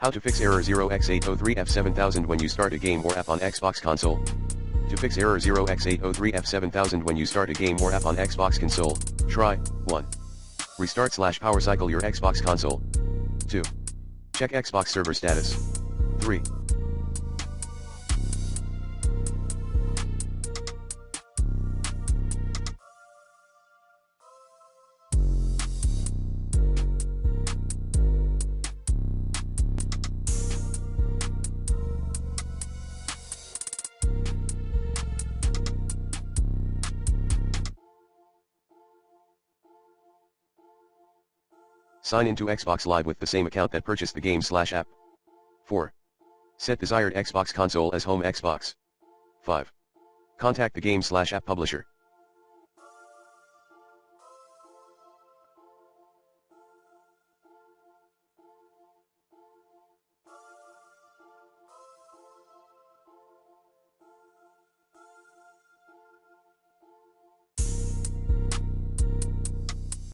How to fix error 0x803F7000 when you start a game or app on Xbox console. To fix error 0x803F7000 when you start a game or app on Xbox console, try 1. Restart/power cycle your Xbox console. 2. Check Xbox server status. 3. Sign into Xbox Live with the same account that purchased the game/app. 4. Set desired Xbox console as home Xbox. 5. Contact the game/app publisher.